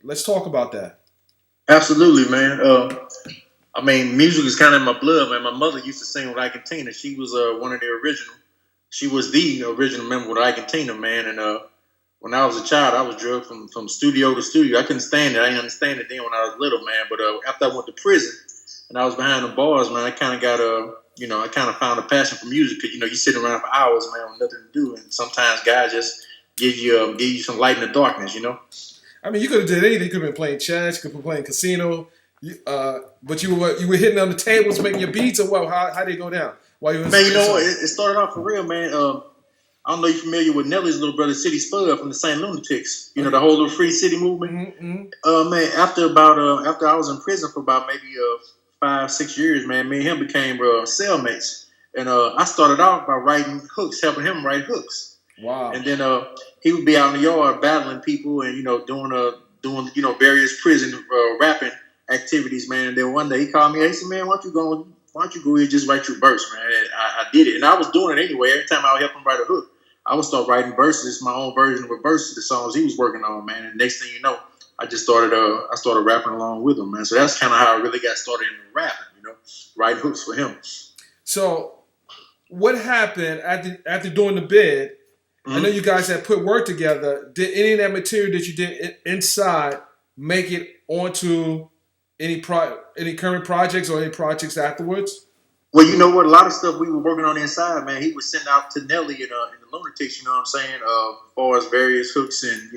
Let's talk about that. Absolutely, man. I mean, music is kind of in my blood, man. My mother used to sing with Ike and Tina. She was one of the original. She was the original member with Ike and Tina, man. And when I was a child, I was drugged from studio to studio. I couldn't stand it. I didn't understand it then when I was little, man. But after I went to prison and I was behind the bars, man, I kind of got I kind of found a passion for music because you sit around for hours, man, with nothing to do, and sometimes God just give you some light in the darkness. I mean, you could have did anything. You could have been playing chess. You could have been playing casino. But you were hitting on the tables, making your beats, or what? How did it go down? While you man, you know what? It started off for real, man. I don't know if you're familiar with Nelly's little brother, City Spud from the St. Lunatics. You know, the whole little free city movement. Mm-hmm. Man, after I was in prison for about maybe 5-6 years, man, me and him became cellmates. And I started out by writing hooks, helping him write hooks. Wow. And then he would be out in the yard battling people and doing various prison rapping activities, man. And then one day he called me. He said, "Man, why don't you go ahead and just write your verse, man?" And I did it, and I was doing it anyway. Every time I would help him write a hook, I would start writing verses, my own version of a verse to the songs he was working on, man. And next thing you know, I just started rapping along with him, man. So that's kind of how I really got started in rapping, writing hooks for him. So what happened after doing the bid? Mm-hmm. I know you guys had put work together. Did any of that material that you did inside make it onto any current projects or any projects afterwards? Well, you know what? A lot of stuff we were working on inside, man, he would send out to Nelly in the Lunatics, you know what I'm saying? As far as various hooks and,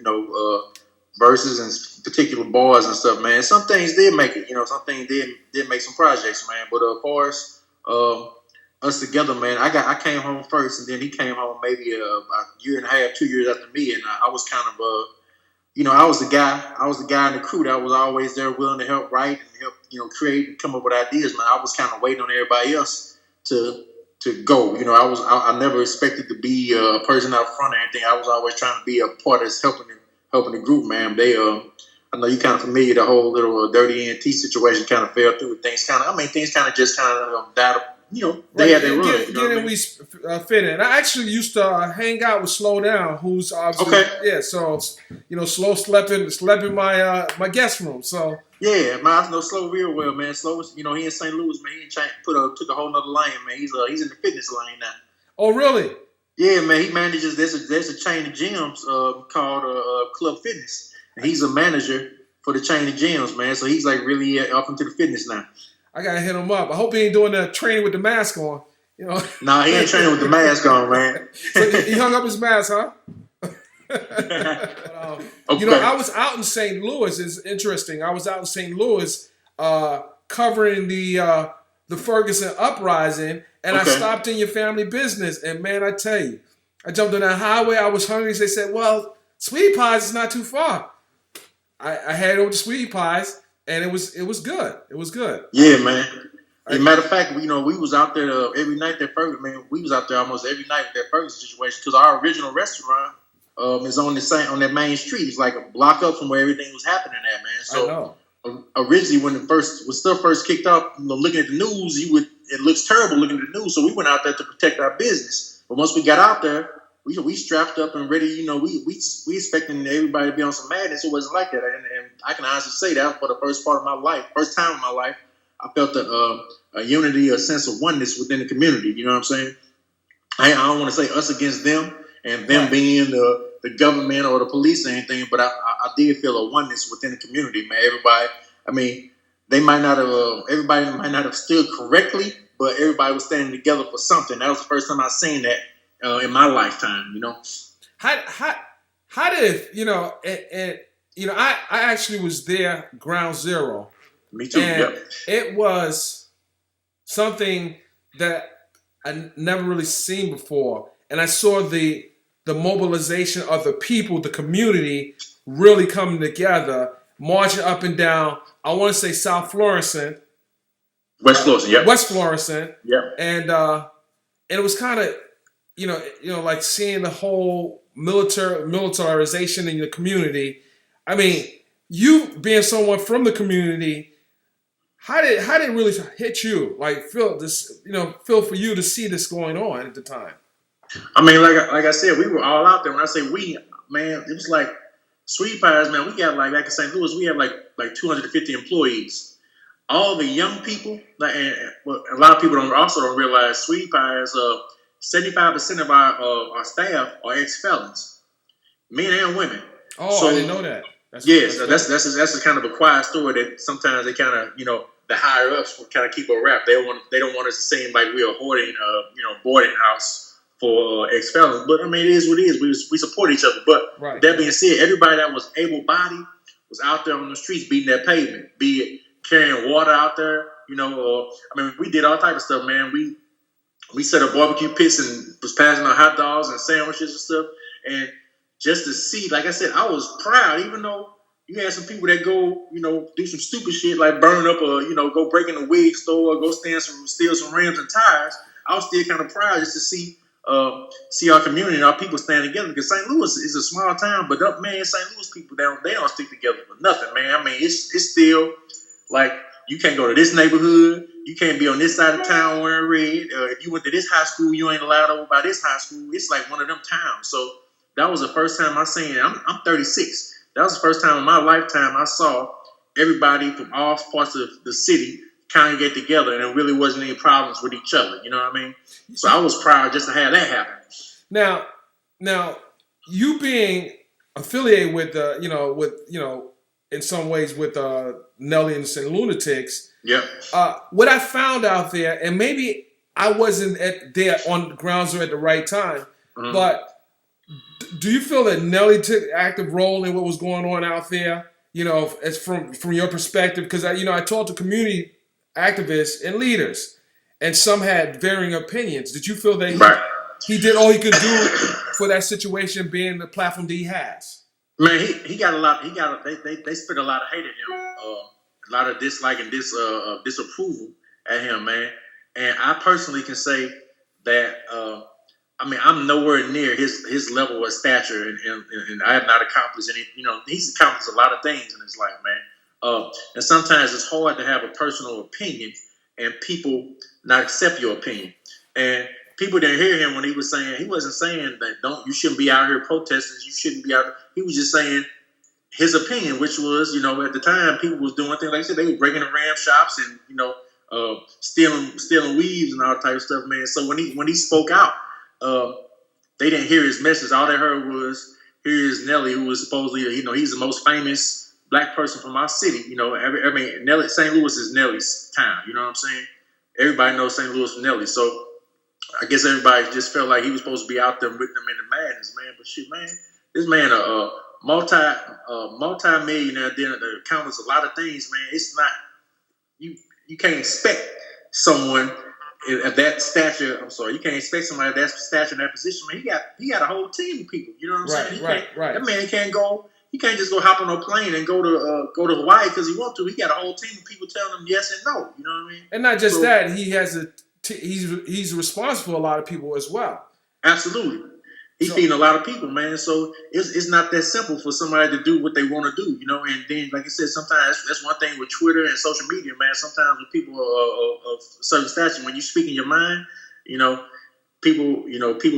verses and particular bars and stuff, man. Some things did make it, some things did make some projects, man. But as far as us together, man, I came home first, and then he came home maybe a year and a half, 2 years after me, and I was kind of I was the guy in the crew that was always there, willing to help write and help, create and come up with ideas, man. I was kind of waiting on everybody else to go. I never expected to be a person out front or anything. I was always trying to be a part that's helping the group, man. They I know you kind of familiar. The whole little dirty ENT situation kind of fell through. Things kind of just died up. They had their run. We fit in. I actually used to hang out with Slow Down, who's obviously So Slow slept in my guest room. So yeah, man, I know Slow real well, man. Slow, he in St. Louis, man. He took a whole nother lane, man. He's in the fitness lane now. Oh, really? Yeah, man. He manages. There's a chain of gyms called Club Fitness, and he's a manager for the chain of gyms, man. So he's like really up into the fitness now. I gotta hit him up. I hope he ain't doing the training with the mask on. Nah, he ain't training with the mask on, man. So he hung up his mask, huh? Okay. I was out in St. Louis. It's interesting. I was out in St. Louis covering the Ferguson uprising, and I stopped in your family business. And man, I tell you, I jumped on that highway. I was hungry. They said, "Well, Sweetie Pies is not too far." I headed over to Sweetie Pies. And it was good. It was good. Yeah, man. As a matter of fact, we was out there every night. That Ferguson, man, we was out there almost every night with that Ferguson situation because our original restaurant is on that main street. It's like a block up from where everything was happening at, man. So originally, when stuff first kicked off, looking at the news, it looks terrible looking at the news. So we went out there to protect our business. But once we got out there, we strapped up and ready. We expecting everybody to be on some madness. It wasn't like that, and I can honestly say that for the first time in my life, I felt a unity, a sense of oneness within the community. You know what I'm saying? I don't want to say us against them and them being the government or the police or anything, but I did feel a oneness within the community, man. Everybody, everybody might not have stood correctly, but everybody was standing together for something. That was the first time I seen that. In my lifetime, how did I actually was there ground zero. Me too. And it was something that I never really seen before, and I saw the mobilization of the people, the community, really coming together, marching up and down. I want to say South Florissant, West Florissant, yep. West Florissant, yep. And it was kind of. Like seeing the whole militarization in the community. I mean, you being someone from the community, how did it really hit you? Like, feel for you to see this going on at the time. I mean, like I said, we were all out there. When I say we, man, it was like Sweet Pies, man, we got like in St. Louis, we have like 250 employees. All the young people, and a lot of people don't realize Sweet Pies. 75% of our staff are ex-felons, men and women. Oh, so, I didn't know that. That's a kind of a quiet story that sometimes they kind of the higher ups will kind of keep a rap. They don't want us to seem like we're a hoarding boarding house for ex-felons. But I mean, it is what it is. We support each other. But that being said, everybody that was able-bodied was out there on the streets beating that pavement, be it carrying water out there, we did all type of stuff, man. We set up barbecue pits and was passing out hot dogs and sandwiches and stuff. And just to see, like I said, I was proud, even though you had some people that go, do some stupid shit like burn up go break in a wig store, go steal some rims and tires. I was still kind of proud just to see our community and our people stand together, because St. Louis is a small town, but St. Louis people, they don't stick together for nothing, man. I mean, it's still like you can't go to this neighborhood, you can't be on this side of town wearing red. If you went to this high school, you ain't allowed over by this high school. It's like one of them towns. So that was the first time I seen it. I'm 36. That was the first time in my lifetime I saw everybody from all parts of the city congregate together, and there really wasn't any problems with each other. You know what I mean? So I was proud just to have that happen. Now, you being affiliated with in some ways with Nelly and St. Lunatics. Yeah. What I found out there, and maybe I wasn't there on the ground zero at the right time, but do you feel that Nelly took an active role in what was going on out there? As from your perspective, because I talked to community activists and leaders, and some had varying opinions. Did you feel that he did all he could do for that situation, being the platform that he has? Man, he got a lot. They spit a lot of hate at him, a lot of dislike and disapproval at him, man. And I personally can say that I'm nowhere near his level of stature, and I have not accomplished any. He's accomplished a lot of things in his life, man. And sometimes it's hard to have a personal opinion and people not accept your opinion. And people didn't hear him when he wasn't saying that you shouldn't be out here protesting, you shouldn't be out. He was just saying his opinion, which was, at the time people was doing things like I said, they were breaking the ram shops and stealing weaves and all type of stuff, man. So when he spoke out, they didn't hear his message. All they heard was, here's Nelly, who was supposedly, he's the most famous black person from our city. Nelly, St. Louis is Nelly's town. You know what I'm saying? Everybody knows St. Louis from Nelly. So I guess everybody just felt like he was supposed to be out there with them in the madness, man. But shit, man, this man a multi-millionaire that accomplishes a lot of things, man. It's not you can't expect someone at that stature. I'm sorry, you can't expect somebody at that stature in that position, man. He got a whole team of people. You know what I'm saying? Right. That man can't go. He can't just go hop on a plane and go to Hawaii because he wants to. He got a whole team of people telling him yes and no. You know what I mean? And not just that, he has he's responsible for a lot of people as well. Absolutely, he's feeding a lot of people, man. So it's not that simple for somebody to do what they want to do, And then, like I said, sometimes that's one thing with Twitter and social media, man. Sometimes with people of certain stature, when you speak in your mind, people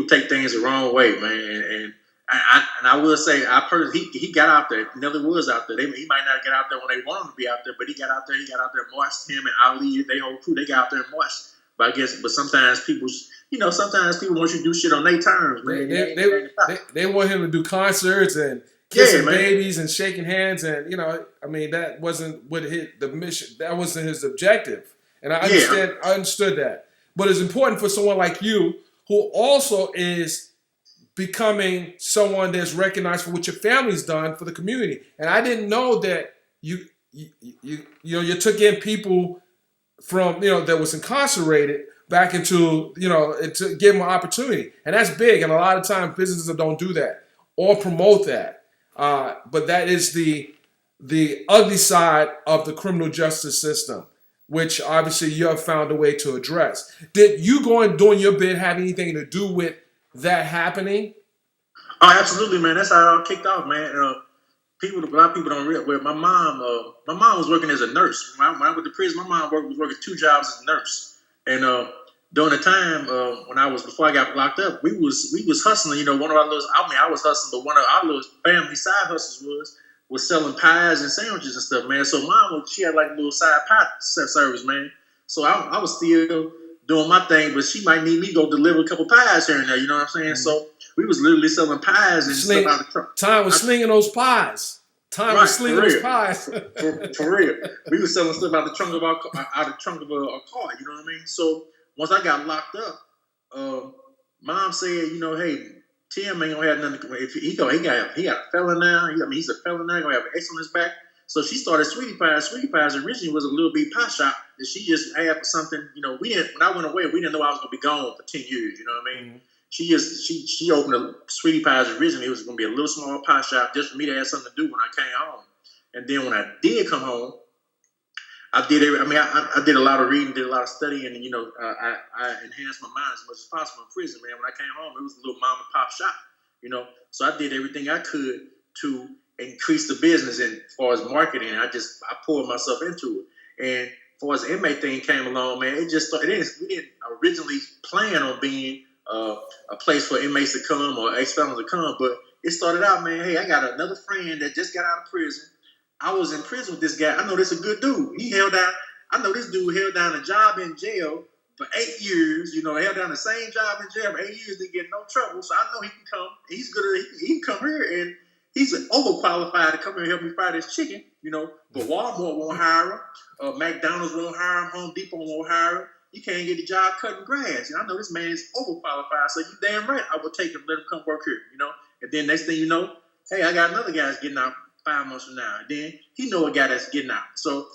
take things the wrong way, man. And I will say, he got out there. Nelly was out there. He might not get out there when they want him to be out there, but he got out there. He got out there and marched. Him and Ali, they whole crew, they got out there and marched. But sometimes people want you to do shit on their terms, man. They want him to do concerts and kissing babies and shaking hands, and that wasn't the mission. That wasn't his objective, and I understood that. But it's important for someone like you, who also is becoming someone that's recognized for what your family's done for the community. And I didn't know that you took in people from that was incarcerated back into to give them an opportunity, and that's big. And a lot of times businesses don't do that or promote that. But that is the ugly side of the criminal justice system, which obviously you have found a way to address. Did you going doing your bit have anything to do with that happening? Oh, absolutely, man. That's how it all kicked off, man. A lot of people don't realize. Well, my mom was working as a nurse. When I went to prison, my mom was working 2 jobs as a nurse, and during the time when before I got locked up, we was hustling. You know, one of our little, I was hustling, but one of our little family side hustles was selling pies and sandwiches and stuff, man. So mom, she had like a little side pie service, man. So I was still doing my thing, but she might need me to go deliver a couple pies here and there. You know what I'm saying? Mm-hmm. So we was literally selling pies and stuff out of the truck. Time was slinging those pies. Time was slinging those pies. for real, we was selling stuff out the trunk of a car. You know what I mean? So once I got locked up, mom said, you know, hey, Tim ain't gonna have nothing. If he got a felon now. He's a felon now. He's gonna have an X on his back. So she started Sweetie Pies. Sweetie Pies originally was a little bitty pie shop that she just had for something. You know, when I went away, we didn't know I was gonna be gone for 10 years. You know what I mean? Mm-hmm. She opened a Sweetie Pies originally. It was gonna be a little small pie shop just for me to have something to do when I came home. And then when I did come home, I did a lot of reading, did a lot of studying, and, you know, I enhanced my mind as much as possible in prison, man. When I came home, it was a little mom and pop shop, you know. So I did everything I could to increase the business, and as far as marketing, I poured myself into it. And as far as the inmate thing came along, man, it just started. We didn't originally plan on being a place for inmates to come or ex-felons to come, but it started out, man. Hey, I got another friend that just got out of prison. I was in prison with this guy. I know this is a good dude. I know this dude held down a job in jail for 8 years. You know, held down the same job in jail for 8 years, didn't get no trouble. So I know he can come. He's good. He can come here, and he's overqualified to come here and help me fry this chicken. You know, but Walmart won't hire him. McDonald's won't hire him. Home Depot won't hire him. You can't get a job cutting grass. And I know this man is overqualified. So you damn right I will take him, let him come work here. You know, and then next thing you know, hey, I got another guy that's getting out 5 months from now. And then he know a guy that's getting out. So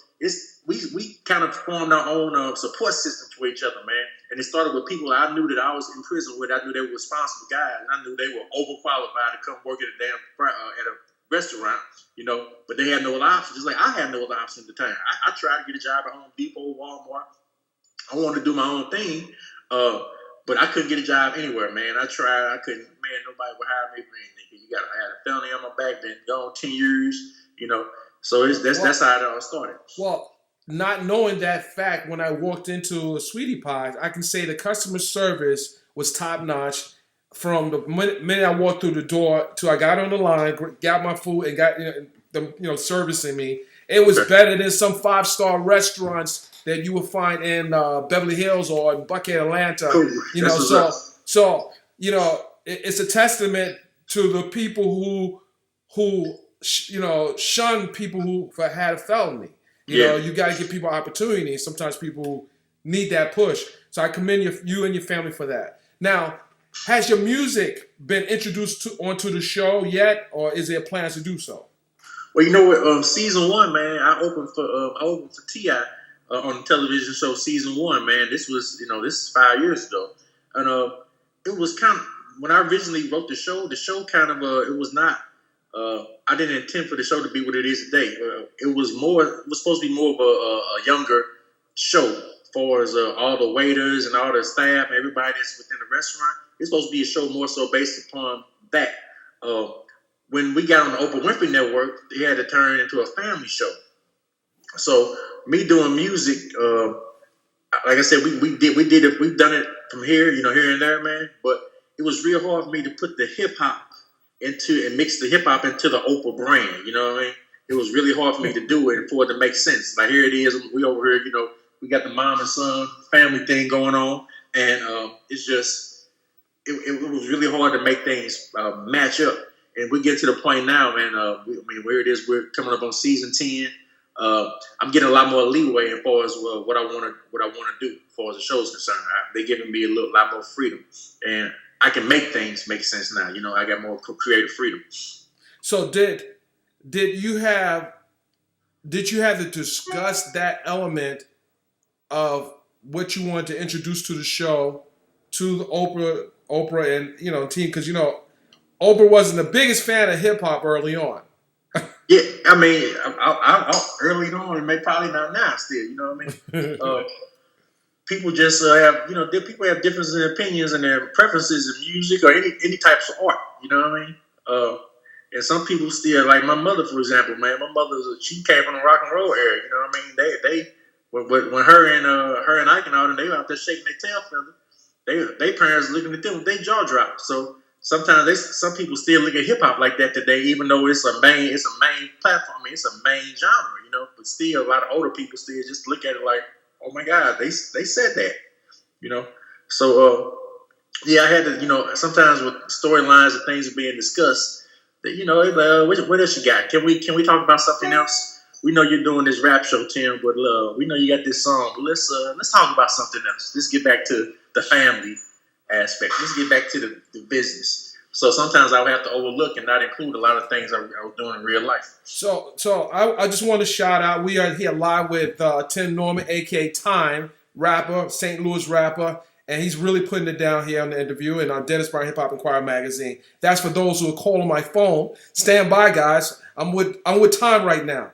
we kind of formed our own support system for each other, man. And it started with people I knew that I was in prison with. I knew they were responsible guys, and I knew they were overqualified to come work at a restaurant, you know. But they had no other option, just like I had no other option at the time. I tried to get a job at Home Depot, Walmart. I wanted to do my own thing, but I couldn't get a job anywhere, man. I tried. I couldn't. Man, nobody would hire me for anything. You got to have a felony on my back, been gone 10 years, you know. So that's how it all started. Well, not knowing that fact, when I walked into Sweetie Pies, I can say the customer service was top notch. From the minute I walked through the door till I got on the line, got my food, and got them servicing me, it was better than some 5-star restaurants that you would find in Beverly Hills or in Buckhead, Atlanta. Cool. You know, so you know, it's a testament to the people who shun people who had a felony. You know, you got to give people opportunity. Sometimes people need that push. So I commend you and your family for that. Now, has your music been introduced onto the show yet, or is there plans to do so? Well, you know what? Season 1, man, I opened for T.I. On the television show Season 1, man. This is 5 years ago, and it was kind of, when I originally wrote the show kind of it was not. I didn't intend for the show to be what it is today. It was supposed to be more of a younger show, as far as all the waiters and all the staff and everybody that's within the restaurant. It's supposed to be a show more so based upon that. When we got on the Oprah Winfrey Network, they had to turn into a family show. So me doing music, like I said, we've done it from here, here and there, man. But it was real hard for me to put the hip hop and mix the hip hop into the Oprah brand. You know what I mean? It was really hard for me to do it and for it to make sense. Like, here it is, we over here, we got the mom and son family thing going on, and it's just it was really hard to make things match up. And we get to the point now, man. Where it is, we're coming up on season 10. I'm getting a lot more leeway as far as what I want to do as far as the show's concerned. They're giving me a lot more freedom, and I can make things make sense now. I got more creative freedom. So did you have to discuss that element of what you wanted to introduce to the show to the Oprah and team? Because Oprah wasn't the biggest fan of hip hop early on. Yeah, I early on, and maybe probably not now still. You know what I mean? People just have people have differences in opinions and their preferences in music or any types of art. You know what I mean? And some people still, like my mother, for example, man. My mother, she came from the rock and roll era. You know what I mean? when her and Ike and all them, they were out there shaking their tail feather. They parents looking at them with their jaw dropped. So sometimes some people still look at hip hop like that today, even though it's a main platform. I mean, it's a main genre, you know. But still, a lot of older people still just look at it like, oh my God, they said that, you know. So yeah, I had to, you know, sometimes with storylines and things are being discussed, that, you know, what else you got? Can we talk about something else? We know you're doing this rap show, Tim, but we know you got this song. But let's talk about something else. Let's get back to the family aspect. Let's get back to the business. So sometimes I would have to overlook and not include a lot of things I was doing in real life. So I just want to shout out. We are here live with Tim Norman, aka Time, rapper, St. Louis rapper, and he's really putting it down here on the interview. And on Dennis Brown Hip Hop Inquirer magazine. That's for those who are calling my phone. Stand by, guys. I'm with Time right now.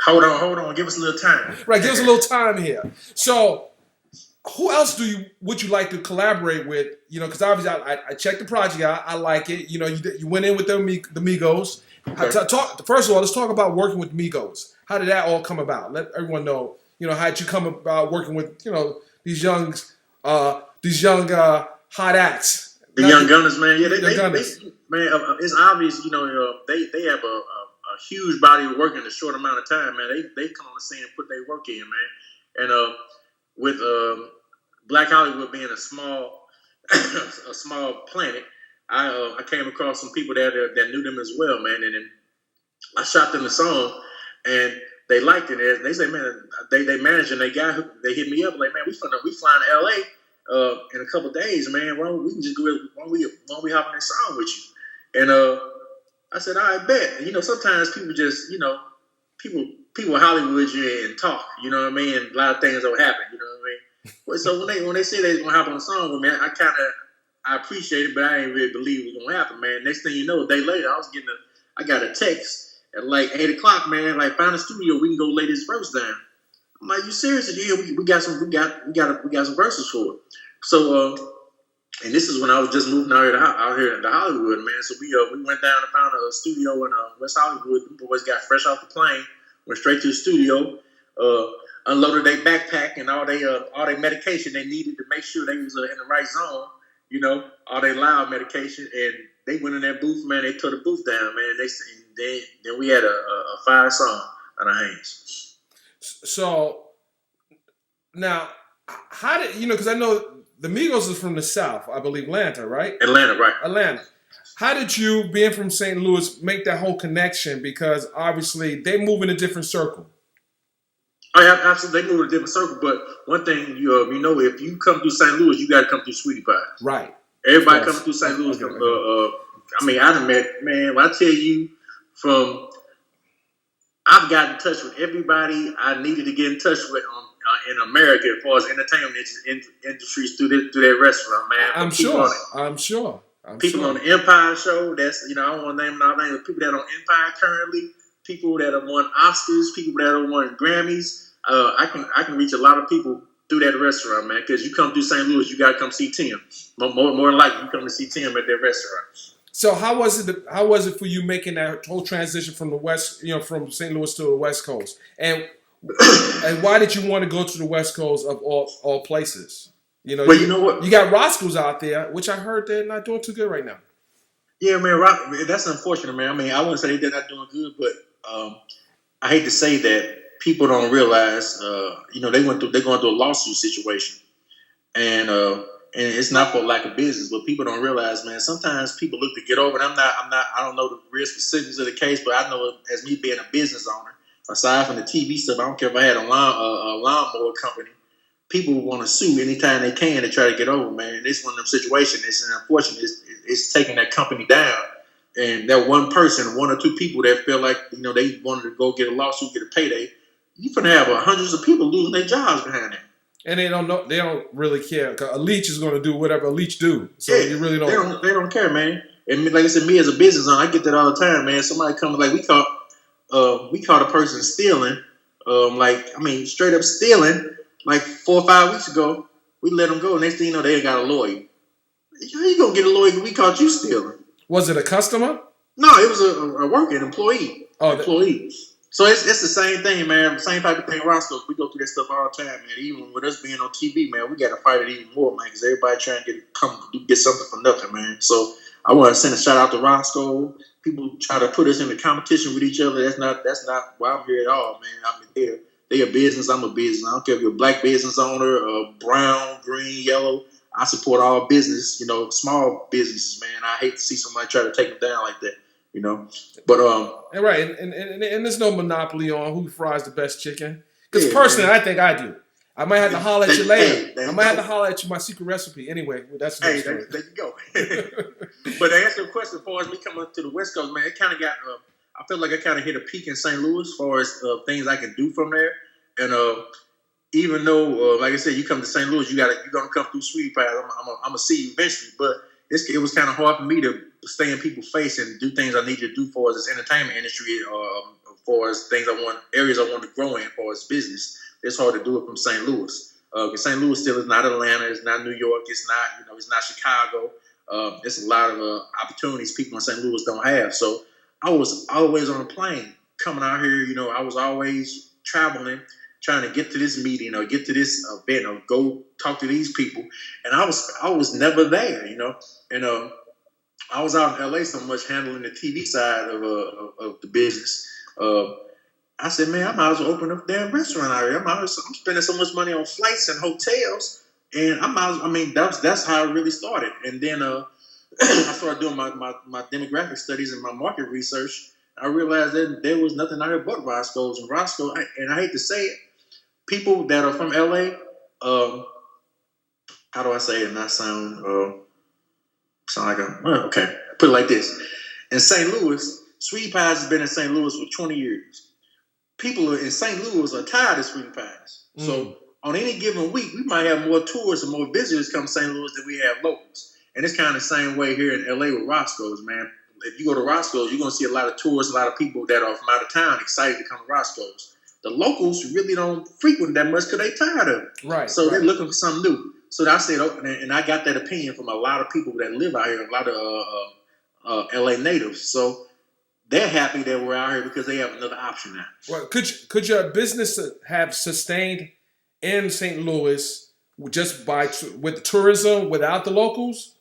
Hold on. Give us a little time. Right, give us a little time here. So, who else would you like to collaborate with? You know, because obviously I checked the project out. I like it. You know, you went in with the Migos. Okay. First of all, let's talk about working with Migos. How did that all come about? Let everyone know. You know, how did you come about working with, you know, these young hot acts? The young gunners, man. Yeah, they man. It's obvious. You know, they have a huge body of work in a short amount of time, man. They come on the scene and put their work in, man. And with Black Hollywood being a small planet, I came across some people that knew them as well, man. And then I shot them the song, and they liked it. They say, man, they managed, and they hit me up like, man, we flying to LA in a couple of days, man. Why don't we can just do it? Why don't we hop on this song with you? And I said, I bet. And, you know, sometimes people just, you know, people Hollywood you and talk, you know what I mean? And a lot of things don't happen, you know what I mean? So when they say they're gonna hop on a song with me, I appreciate it, but I ain't really believe it was gonna happen, man. Next thing you know, a day later, I got a text at like 8:00, man. Like, find a studio, we can go lay this verse down. I'm like, you serious? Yeah, we got some verses for it. So and this is when I was just moving out here to Hollywood, man. So we went down and found a studio in West Hollywood. The boys got fresh off the plane, went straight to the studio, unloaded their backpack and all their medication they needed to make sure they was in the right zone. You know, all their loud medication, and they went in that booth, man. They tore the booth down, man. Then we had a fire song on our hands. So now, how did you know? Because I know the Migos is from the South, I believe, Atlanta, right? Atlanta, right? Atlanta. How did you, being from St. Louis, make that whole connection? Because obviously they move in a different circle. Oh, yeah, absolutely. They move in a different circle. But one thing you know, if you come through St. Louis, you got to come through Sweetie Pie. Right. Everybody coming through St. Louis. I mean, I done met, man. When I tell you, I've got in touch with everybody I needed to get in touch with in America as far as entertainment industries through that restaurant, man. I'm sure. People on the Empire show. That's, you know, I don't want to name all names. People that are on Empire currently. People that have won Oscars. People that have won Grammys. I can reach a lot of people through that restaurant, man. Because you come through St. Louis, you gotta come see Tim. More than likely, you come to see Tim at that restaurant. So how was it for you making that whole transition from the West, you know, from St. Louis to the West Coast, and why did you want to go to the West Coast of all places? You know, you know what? You got Roscoe's out there, which I heard they're not doing too good right now. Yeah, man, that's unfortunate, man. I mean, I wouldn't say they're not doing good, but I hate to say that people don't realize, you know, they're going through a lawsuit situation, and it's not for lack of business, but people don't realize, man. Sometimes people look to get over it. I don't know the real specifics of the case, but I know as me being a business owner, aside from the TV stuff, I don't care if I had a lawnmower company. People want to sue anytime they can to try to get over, man. It's one of them situations. It's unfortunate. It's taking that company down. And that one person, one or two people that feel like, you know, they wanted to go get a lawsuit, get a payday, you're going to have hundreds of people losing their jobs behind that. And they don't know. They don't really care. A leech is going to do whatever a leech do. So yeah, you really don't. They don't care, man. And like I said, me as a business owner, I get that all the time, man. Somebody comes, like we caught a person stealing, straight up stealing, like 4 or 5 weeks ago. We let them go. Next thing you know, they ain't got a lawyer. How you gonna get a lawyer? We caught you stealing. Was it a customer? No, it was a worker, an employee. Oh, employee. So it's the same thing, man. Same type of thing. Roscoe, we go through that stuff all the time, man. Even with us being on TV, man, we got to fight it even more, man, because everybody trying to get something for nothing, man. So I want to send a shout out to Roscoe. People try to put us in the competition with each other. That's not why I'm here at all, man. I mean, they a business. I'm a business. I don't care if you're a black business owner, brown, green, yellow. I support all business, small businesses, man. I hate to see somebody try to take them down like that. But and right, and there's no monopoly on who fries the best chicken. Because personally, man, I think I do. I might have to holler at you later. I might have to holler at you my secret recipe. Anyway, that's there you go. But to answer the question, as far as me coming to the West Coast, man, it kind of got. I feel like I kind of hit a peak in St. Louis as far as things I can do from there. And even though, like I said, you come to St. Louis, you're gonna come through Sweetie Pie. I'm gonna see you eventually, but it was kind of hard for me to stay in people's face and do things I need to do for this entertainment industry, for as areas I want to grow in for as business. It's hard to do it from St. Louis. Because St. Louis still is not Atlanta, it's not New York, it's not Chicago. It's a lot of opportunities people in St. Louis don't have. So I was always on a plane coming out here. I was always traveling, trying to get to this meeting or get to this event or go talk to these people, and I was never there. And I was out in LA so much handling the TV side of the business. I said, man, I might as well open up a damn restaurant out here. I'm spending so much money on flights and hotels, and that's how it really started. And then I started doing my demographic studies and my market research. I realized that there was nothing out here but Roscoe's. And Roscoe, and I hate to say it, people that are from LA, how do I say it? Not sound like okay. Put it like this: in St. Louis, Sweetie Pies has been in St. Louis for 20 years. People in St. Louis are tired of Sweetie Pies. So on any given week, we might have more tourists and more visitors come to St. Louis than we have locals. And it's kind of the same way here in LA with Roscoe's, man. If you go to Roscoe's, you're going to see a lot of tourists, a lot of people that are from out of town excited to come to Roscoe's. The locals really don't frequent that much because they're tired of it. Right. So they're looking for something new. So I said, and I got that opinion from a lot of people that live out here, a lot of LA natives. So they're happy that we're out here because they have another option now. Well, could your business have sustained in St. Louis just with tourism without the locals?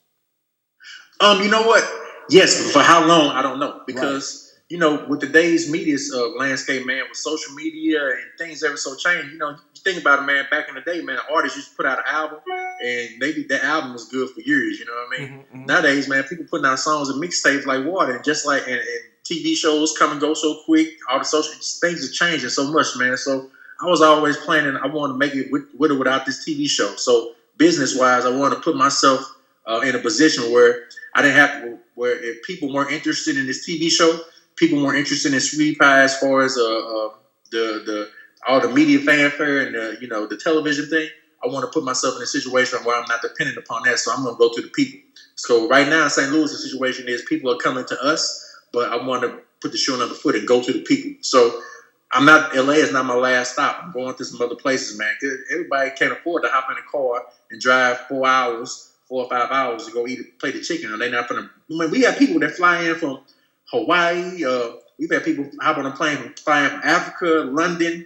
You know what? Yes, for how long I don't know, because with today's media landscape, man, with social media and things ever so changed. You think about it, man. Back in the day, man, artists used to put out an album, and maybe that album was good for years. You know what I mean? Mm-hmm. Nowadays, man, people putting out songs and mixtapes like water, and just like and TV shows come and go so quick. All the social things are changing so much, man. So I was always planning. I wanted to make it with or without this TV show. So business wise, I wanted to put myself in a position where I didn't have to. Where if people weren't interested in this TV show, people weren't interested in Sweetie Pie as far as the all the media fanfare and the television thing. I want to put myself in a situation where I'm not dependent upon that. So I'm going to go to the people. So right now in St. Louis, the situation is people are coming to us, but I want to put the shoe on the foot and go to the people. So LA is not my last stop. I'm going to some other places, man. Everybody can't afford to hop in a car and drive 4 or 5 hours to go eat a plate of chicken. Or they not gonna. We have people that fly in from Hawaii. We've had people hop on a plane flying from Africa, London.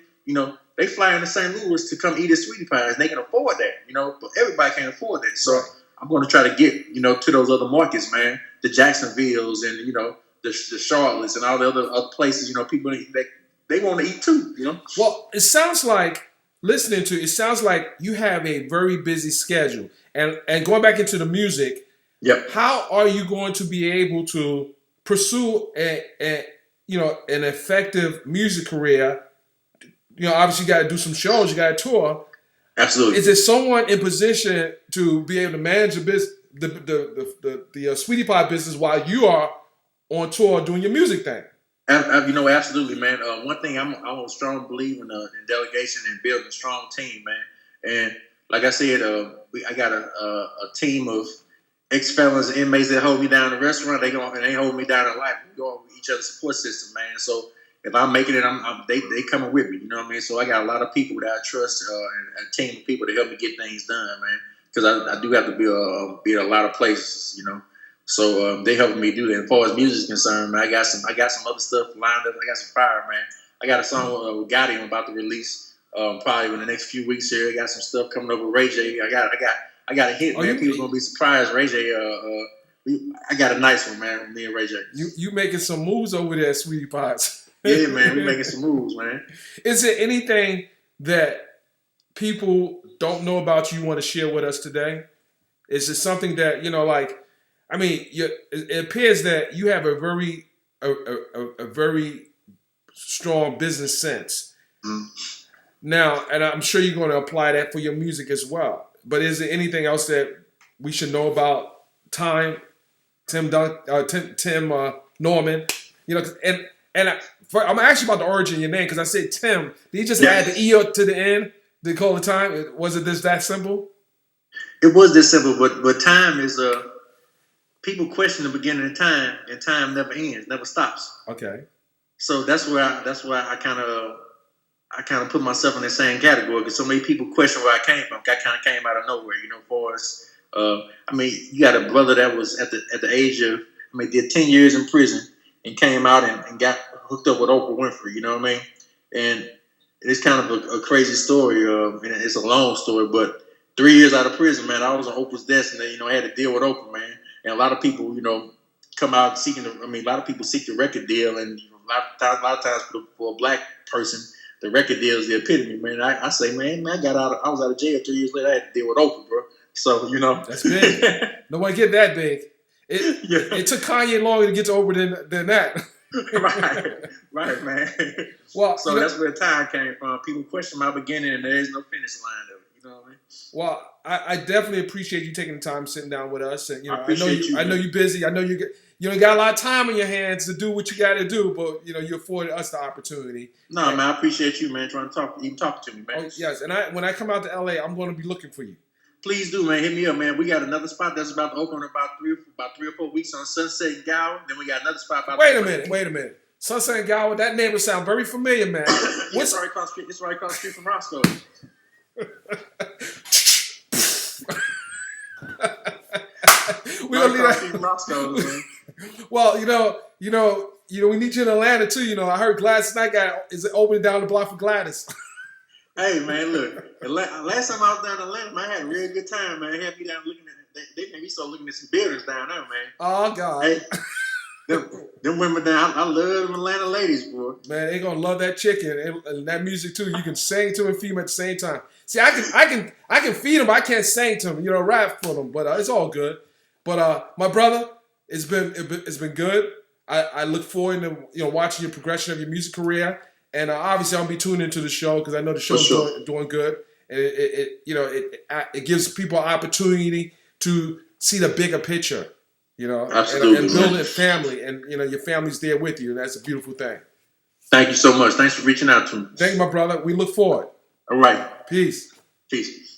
They fly into St. Louis to come eat at Sweetie Pies. They can afford that, but everybody can't afford that. So I'm going to try to get, to those other markets, man, the Jacksonvilles and, the Charlottes and all the other places, people, they want to eat too, Well, it sounds like, listening to it, sounds like you have a very busy schedule. And going back into the music, how are you going to be able to pursue an effective music career? Obviously you got to do some shows, you got to tour. Absolutely. Is there someone in position to be able to manage the Sweetie Pie business while you are on tour doing your music thing? Absolutely, man. One thing I'm a strong believer in delegation and building a strong team, man. And like I said, I got a team of ex-felons and inmates that hold me down in the restaurant. They hold me down in life. We go on each other's support system, man. So if I'm making it, they coming with me. You know what I mean? So I got a lot of people that I trust and a team of people to help me get things done, man. Because I do have to be at a lot of places, So they helping me do that. As far as music is concerned, man, I got some other stuff lined up. I got some fire, man. I got a song with Gotti I'm about to release probably in the next few weeks here. I got some stuff coming up with Ray J. I got a hit, man. People gonna be surprised. Ray J. I got a nice one, man. Me and Ray J. You making some moves over there, Sweetie Pots. Yeah, man. We making some moves, man. Is there anything that people don't know about you want to share with us today? Is it something that, it appears that you have a very strong business sense. Mm. Now, and I'm sure you're going to apply that for your music as well. But is there anything else that we should know about Tim Norman? I'm actually about the origin of your name because I said Tim. Did you just add the E to the end to call it time? Was it just that simple? It was this simple, but time is people question the beginning of time, and time never ends, never stops. Okay. So that's why I kind of put myself in the same category because so many people question where I came from. I kind of came out of nowhere, for us. You got a brother that was at the age of did 10 years in prison and came out and got hooked up with Oprah Winfrey. You know what I mean? And it's kind of a crazy story. And it's a long story, but 3 years out of prison, man, I was on Oprah's desk, and I had to deal with Oprah, man. And a lot of people, come out seeking. A lot of people seek the record deal, and a lot of times for a black person, the record deal is the epitome, man. I say, man, I was out of jail 3 years later. I had to deal with Oprah, bro. So that's big. Nobody get that big. It took Kanye longer to get to Oprah than that. right, man. Well, so that's where the time came from. People question my beginning, and there is no finish line of it. You know what I mean? Well, I definitely appreciate you taking the time sitting down with us, and I know you're busy. I know you ain't got a lot of time on your hands to do what you got to do, but you afforded us the opportunity. No, man, I appreciate you, man, trying to talk to me, man. Oh, yes, and when I come out to LA, I'm going to be looking for you. Please do, man. Hit me up, man. We got another spot that's about to open in about 3 or 4 weeks on Sunset and Gower. Then we got another spot about. Wait a minute. Sunset and Gower. That name would sound very familiar, man. It's right across the street from Roscoe's. We don't need that. Well, we need you in Atlanta too. I heard Gladys Knight is opening down the block for Gladys. Hey, man, look. Last time I was down in Atlanta, man, I had a real good time, man. They had me down looking at. They made me start looking at some buildings down there, man. Oh God. Hey, them women down. I love them Atlanta ladies, boy. Man, they gonna love that chicken and that music too. You can sing to and feed them at the same time. See, I can feed them, but I can't sing to them. Rap for them. But it's all good. But my brother, it's been good. I look forward to watching your progression of your music career, and obviously I'll be tuning into the show because I know the show's doing good. And it gives people an opportunity to see the bigger picture. Absolutely, and building a family, and your family's there with you, and that's a beautiful thing. Thank you so much. Thanks for reaching out to me. Thank you, my brother. We look forward. All right. Peace. Peace.